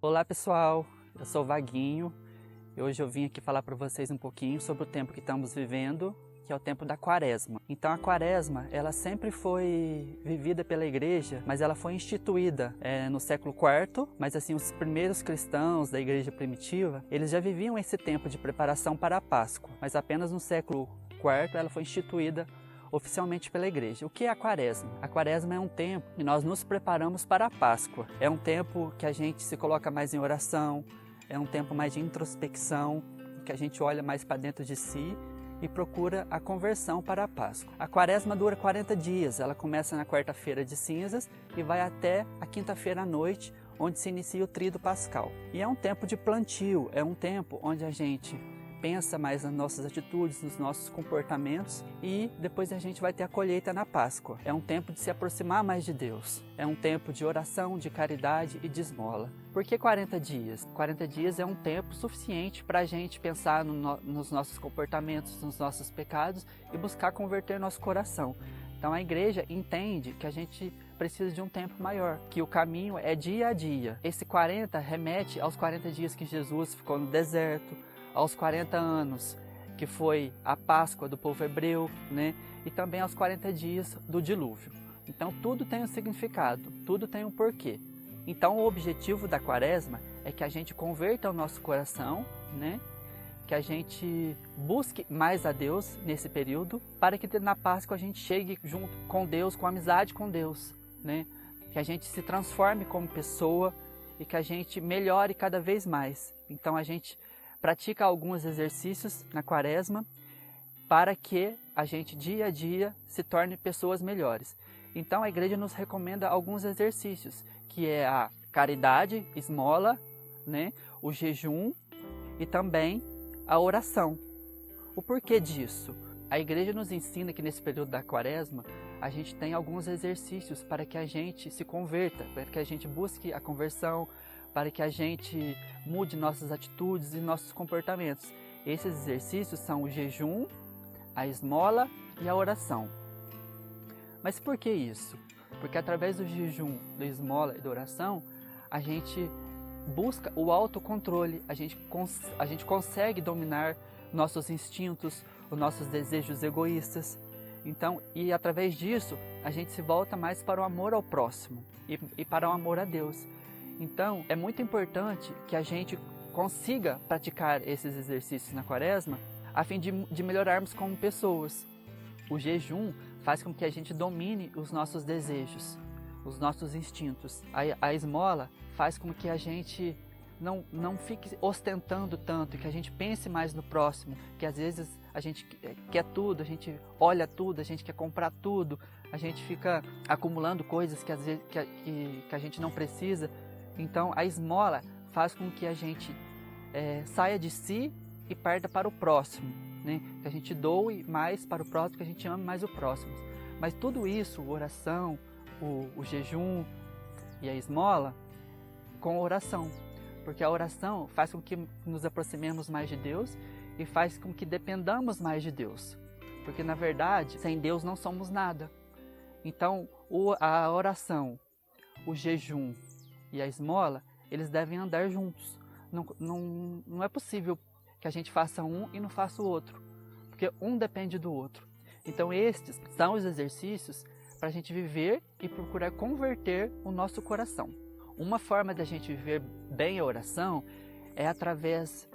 Olá pessoal, eu sou o Vaguinho e hoje eu vim aqui falar para vocês um pouquinho sobre o tempo que estamos vivendo, que é o tempo da Quaresma. Então a Quaresma, ela sempre foi vivida pela igreja, mas ela foi instituída no século IV, mas assim, os primeiros cristãos da igreja primitiva, eles já viviam esse tempo de preparação para a Páscoa, mas apenas no século IV ela foi instituída oficialmente pela igreja. O que é a Quaresma? A Quaresma é um tempo que nós nos preparamos para a Páscoa. É um tempo que a gente se coloca mais em oração, é um tempo mais de introspecção, que a gente olha mais para dentro de si e procura a conversão para a Páscoa. A Quaresma dura 40 dias, ela começa na quarta-feira de cinzas e vai até a quinta-feira à noite, onde se inicia o tríduo pascal. E é um tempo de plantio, é um tempo onde a gente pensa mais nas nossas atitudes, nos nossos comportamentos e depois a gente vai ter a colheita na Páscoa. É um tempo de se aproximar mais de Deus. É um tempo de oração, de caridade e de esmola. Por que 40 dias? 40 dias é um tempo suficiente para a gente pensar nos nossos comportamentos, nos nossos pecados e buscar converter nosso coração. Então a igreja entende que a gente precisa de um tempo maior, que o caminho é dia a dia. Esse 40 remete aos 40 dias que Jesus ficou no deserto, aos 40 anos, que foi a Páscoa do povo hebreu, né? E também aos 40 dias do dilúvio. Então tudo tem um significado, tudo tem um porquê. Então o objetivo da Quaresma é que a gente converta o nosso coração, né? Que a gente busque mais a Deus nesse período, para que na Páscoa a gente chegue junto com Deus, com amizade com Deus, né? Que a gente se transforme como pessoa e que a gente melhore cada vez mais. Então a gente pratica alguns exercícios na Quaresma para que a gente dia a dia se torne pessoas melhores. Então a igreja nos recomenda alguns exercícios, que é a caridade, esmola, né? O jejum e também a oração. O porquê disso? A igreja nos ensina que nesse período da Quaresma a gente tem alguns exercícios para que a gente se converta, para que a gente busque a conversão, para que a gente mude nossas atitudes e nossos comportamentos. Esses exercícios são o jejum, a esmola e a oração. Mas por que isso? Porque através do jejum, da esmola e da oração, a gente busca o autocontrole, a gente consegue dominar nossos instintos, os nossos desejos egoístas. Então, e através disso, a gente se volta mais para o amor ao próximo e para o amor a Deus. Então, é muito importante que a gente consiga praticar esses exercícios na Quaresma a fim de melhorarmos como pessoas. O jejum faz com que a gente domine os nossos desejos, os nossos instintos. A esmola faz com que a gente não fique ostentando tanto, que a gente pense mais no próximo, que às vezes a gente quer tudo, a gente olha tudo, a gente quer comprar tudo, a gente fica acumulando coisas que às vezes que a gente não precisa. Então a esmola faz com que a gente saia de si e parta para o próximo, né? Que a gente doe mais para o próximo, que a gente ame mais o próximo. Mas tudo isso, a oração, o jejum e a esmola, com a oração. Porque a oração faz com que nos aproximemos mais de Deus e faz com que dependamos mais de Deus. Porque na verdade, sem Deus não somos nada. Então a oração, o jejum e a esmola, eles devem andar juntos. Não é possível que a gente faça um e não faça o outro, porque um depende do outro. Então estes são os exercícios para a gente viver e procurar converter o nosso coração. Uma forma da gente viver bem a oração é através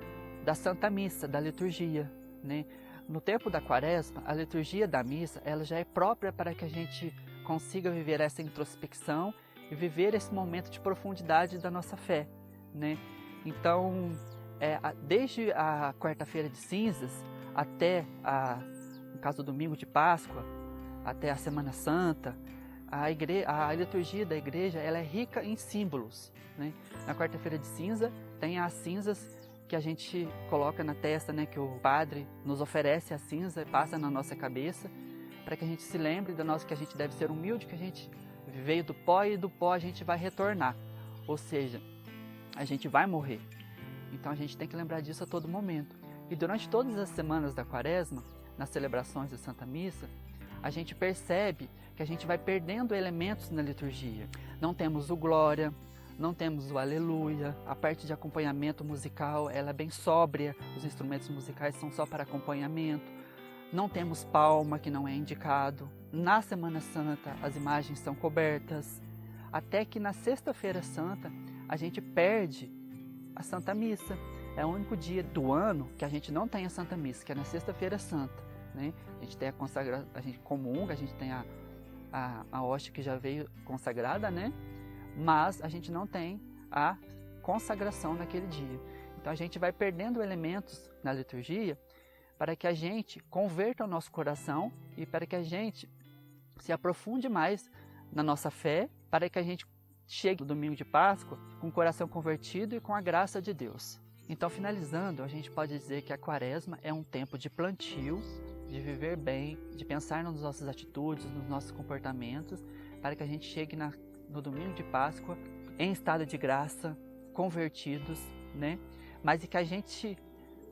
da Santa Missa, da liturgia, né? No tempo da Quaresma, a liturgia da missa ela já é própria para que a gente consiga viver essa introspecção e viver esse momento de profundidade da nossa fé, né? Então, desde a quarta-feira de cinzas até, no caso, o domingo de Páscoa, até a Semana Santa, a liturgia da igreja ela é rica em símbolos, né? Na quarta-feira de cinza tem as cinzas que a gente coloca na testa, né? Que o padre nos oferece a cinza e passa na nossa cabeça, para que a gente se lembre que a gente deve ser humilde, que a gente veio do pó e do pó a gente vai retornar, ou seja, a gente vai morrer. Então a gente tem que lembrar disso a todo momento. E durante todas as semanas da Quaresma, nas celebrações da Santa Missa, a gente percebe que a gente vai perdendo elementos na liturgia. Não temos o glória, não temos o aleluia, a parte de acompanhamento musical ela é bem sóbria, os instrumentos musicais são só para acompanhamento, não temos palma, que não é indicado. Na Semana Santa as imagens são cobertas, até que na Sexta-feira Santa a gente perde a Santa Missa. É o único dia do ano que a gente não tem a Santa Missa, que é na Sexta-feira Santa, né? A gente tem a consagração, a gente comunga, a gente tem a hóstia que já veio consagrada, né? Mas a gente não tem a consagração naquele dia. Então a gente vai perdendo elementos na liturgia para que a gente converta o nosso coração e para que a gente se aprofunde mais na nossa fé, para que a gente chegue no domingo de Páscoa com o coração convertido e com a graça de Deus. Então, finalizando, a gente pode dizer que a Quaresma é um tempo de plantio, de viver bem, de pensar nas nossas atitudes, nos nossos comportamentos, para que a gente chegue no domingo de Páscoa em estado de graça, convertidos, né? Mas e que a gente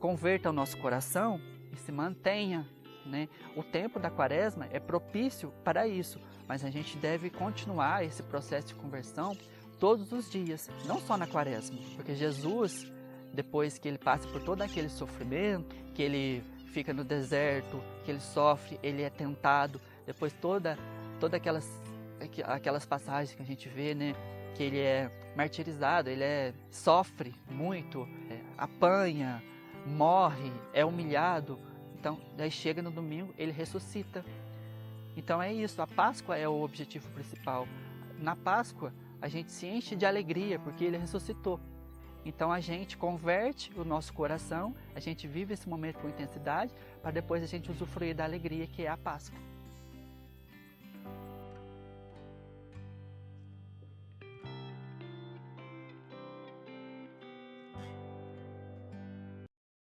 converta o nosso coração e se mantenha, né? O tempo da Quaresma é propício para isso, mas a gente deve continuar esse processo de conversão todos os dias, não só na Quaresma, porque Jesus, depois que ele passa por todo aquele sofrimento, que ele fica no deserto, que ele sofre, ele é tentado, depois toda aquelas passagens que a gente vê, né, que ele é martirizado, sofre muito, apanha, morre, é humilhado. Então, daí chega no domingo, ele ressuscita. Então é isso, a Páscoa é o objetivo principal. Na Páscoa, a gente se enche de alegria, porque ele ressuscitou. Então a gente converte o nosso coração, a gente vive esse momento com intensidade, para depois a gente usufruir da alegria que é a Páscoa.